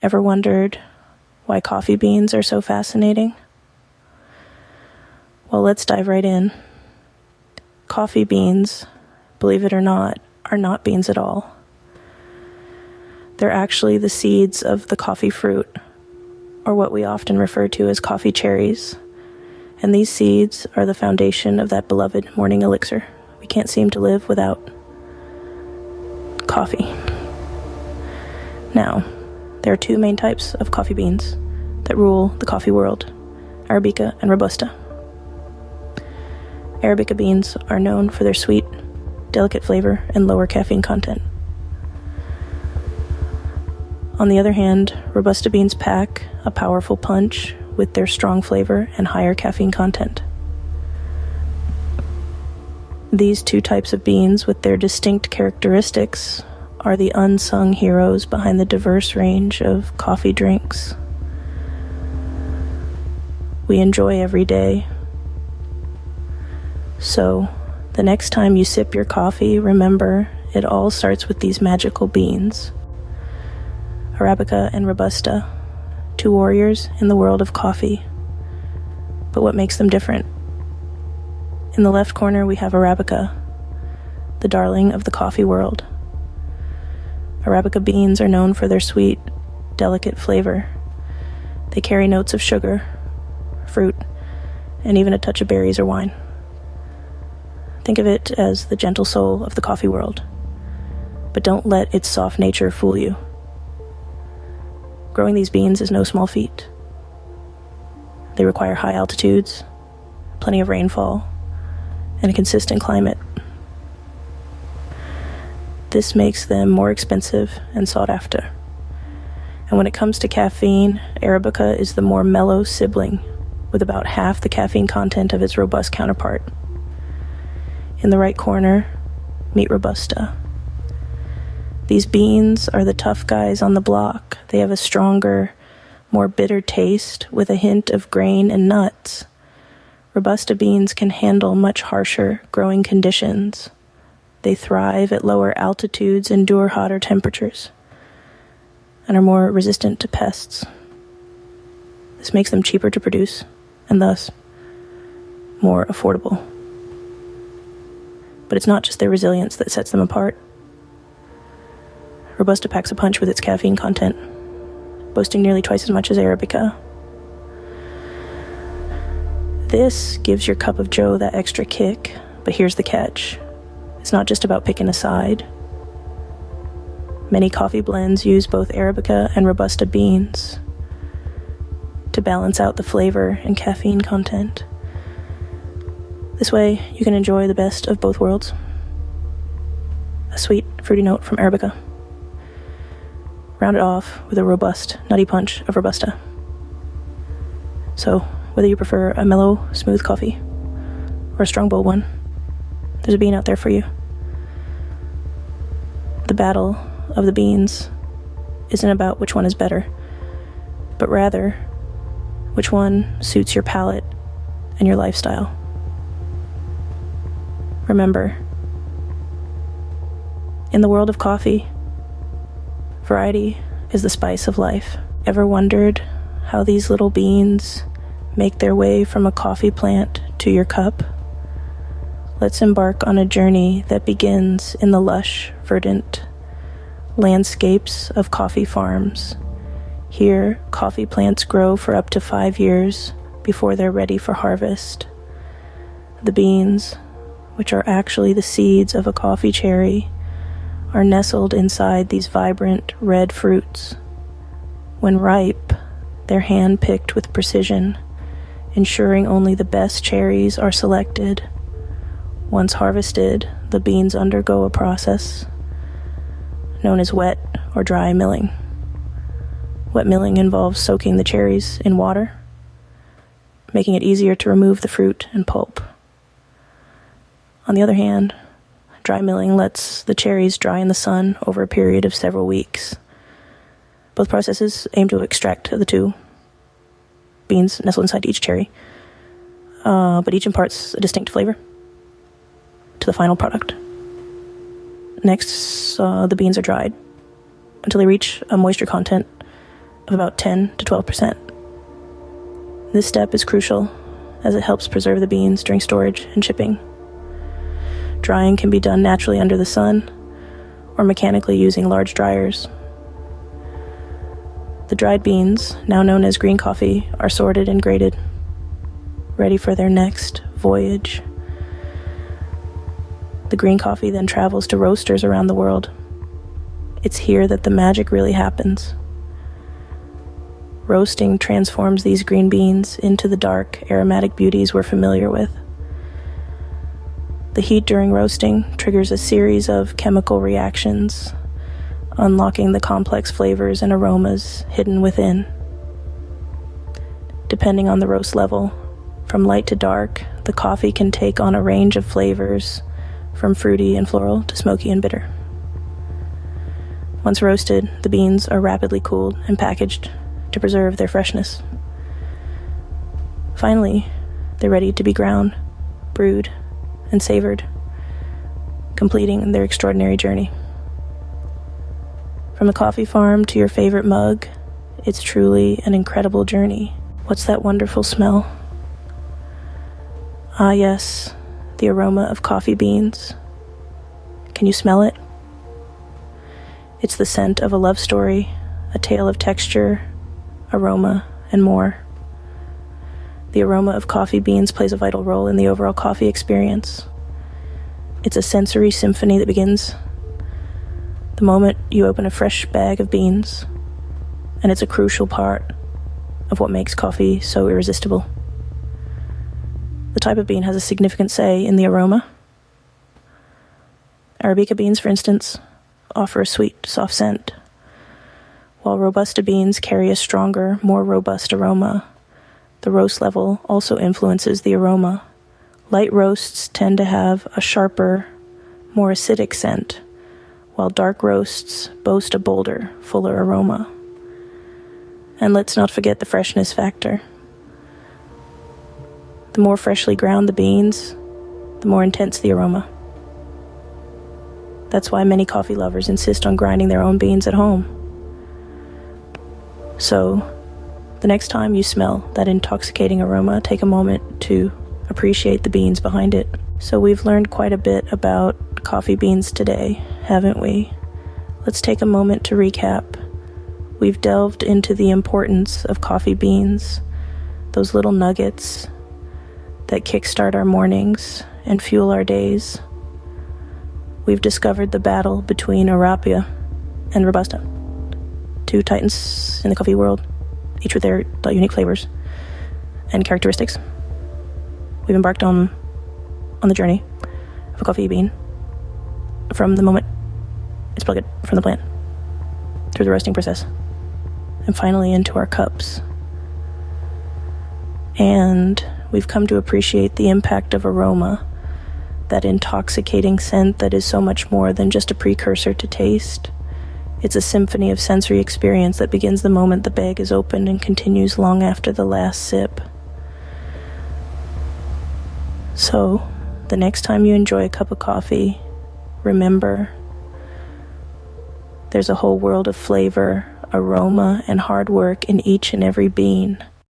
Ever wondered why coffee beans are so fascinating? Well, let's dive right in. Coffee beans, believe it or not, are not beans at all. They're actually the seeds of the coffee fruit, or what we often refer to as coffee cherries. And these seeds are the foundation of that beloved morning elixir we can't seem to live without: coffee. Now, there are two main types of coffee beans that rule the coffee world: Arabica and Robusta. Arabica beans are known for their sweet, delicate flavor and lower caffeine content. On the other hand, Robusta beans pack a powerful punch with their strong flavor and higher caffeine content. These two types of beans, with their distinct characteristics, are the unsung heroes behind the diverse range of coffee drinks we enjoy every day. So, the next time you sip your coffee, remember it all starts with these magical beans. Arabica and Robusta, two warriors in the world of coffee. But what makes them different? In the left corner we have Arabica, the darling of the coffee world. Arabica beans are known for their sweet, delicate flavor. They carry notes of sugar, fruit, and even a touch of berries or wine. Think of it as the gentle soul of the coffee world, but don't let its soft nature fool you. Growing these beans is no small feat. They require high altitudes, plenty of rainfall, and a consistent climate. This makes them more expensive and sought after. And when it comes to caffeine, Arabica is the more mellow sibling, with about half the caffeine content of its robust counterpart. In the right corner, meet Robusta. These beans are the tough guys on the block. They have a stronger, more bitter taste with a hint of grain and nuts. Robusta beans can handle much harsher growing conditions. They thrive at lower altitudes, endure hotter temperatures, and are more resistant to pests. This makes them cheaper to produce, and thus more affordable. But it's not just their resilience that sets them apart. Robusta packs a punch with its caffeine content, boasting nearly twice as much as Arabica. This gives your cup of joe that extra kick, but here's the catch. It's not just about picking a side. Many coffee blends use both Arabica and Robusta beans to balance out the flavor and caffeine content. This way, you can enjoy the best of both worlds. A sweet, fruity note from Arabica, rounded off with a robust, nutty punch of Robusta. So, whether you prefer a mellow, smooth coffee or a strong, bold one, there's a bean out there for you. The battle of the beans isn't about which one is better, but rather which one suits your palate and your lifestyle. Remember, in the world of coffee, variety is the spice of life. Ever wondered how these little beans make their way from a coffee plant to your cup? Let's embark on a journey that begins in the lush, verdant landscapes of coffee farms. Here, coffee plants grow for up to 5 years before they're ready for harvest. The beans, which are actually the seeds of a coffee cherry, are nestled inside these vibrant red fruits. When ripe, they're hand-picked with precision, ensuring only the best cherries are selected. Once harvested, the beans undergo a process known as wet or dry milling. Wet milling involves soaking the cherries in water, making it easier to remove the fruit and pulp. On the other hand, dry milling lets the cherries dry in the sun over a period of several weeks. Both processes aim to extract the two beans nestled inside each cherry, but each imparts a distinct flavor to the final product. Next, the beans are dried until they reach a moisture content of about 10 to 12%. This step is crucial as it helps preserve the beans during storage and shipping. Drying can be done naturally under the sun or mechanically using large dryers. The dried beans, now known as green coffee, are sorted and graded, ready for their next voyage. The green coffee then travels to roasters around the world. It's here that the magic really happens. Roasting transforms these green beans into the dark, aromatic beauties we're familiar with. The heat during roasting triggers a series of chemical reactions, unlocking the complex flavors and aromas hidden within. Depending on the roast level, from light to dark, the coffee can take on a range of flavors, from fruity and floral to smoky and bitter. Once roasted, the beans are rapidly cooled and packaged to preserve their freshness. Finally, they're ready to be ground, brewed, and savored, completing their extraordinary journey. From the coffee farm to your favorite mug, it's truly an incredible journey. What's that wonderful smell? Ah yes, the aroma of coffee beans. Can you smell it? It's the scent of a love story, a tale of texture, aroma, and more. The aroma of coffee beans plays a vital role in the overall coffee experience. It's a sensory symphony that begins the moment you open a fresh bag of beans, and it's a crucial part of what makes coffee so irresistible. The type of bean has a significant say in the aroma. Arabica beans, for instance, offer a sweet, soft scent, while Robusta beans carry a stronger, more robust aroma. The roast level also influences the aroma. Light roasts tend to have a sharper, more acidic scent, while dark roasts boast a bolder, fuller aroma. And let's not forget the freshness factor. The more freshly ground the beans, the more intense the aroma. That's why many coffee lovers insist on grinding their own beans at home. So, the next time you smell that intoxicating aroma, take a moment to appreciate the beans behind it. So we've learned quite a bit about coffee beans today, haven't we? Let's take a moment to recap. We've delved into the importance of coffee beans, those little nuggets that kickstart our mornings and fuel our days. We've discovered the battle between Arabica and Robusta, two titans in the coffee world, each with their unique flavors and characteristics. We've embarked on the journey of a coffee bean from the moment it's plucked from the plant, through the roasting process, and finally into our cups. And we've come to appreciate the impact of aroma, that intoxicating scent that is so much more than just a precursor to taste. It's a symphony of sensory experience that begins the moment the bag is opened and continues long after the last sip. So, the next time you enjoy a cup of coffee, remember, there's a whole world of flavor, aroma, and hard work in each and every bean.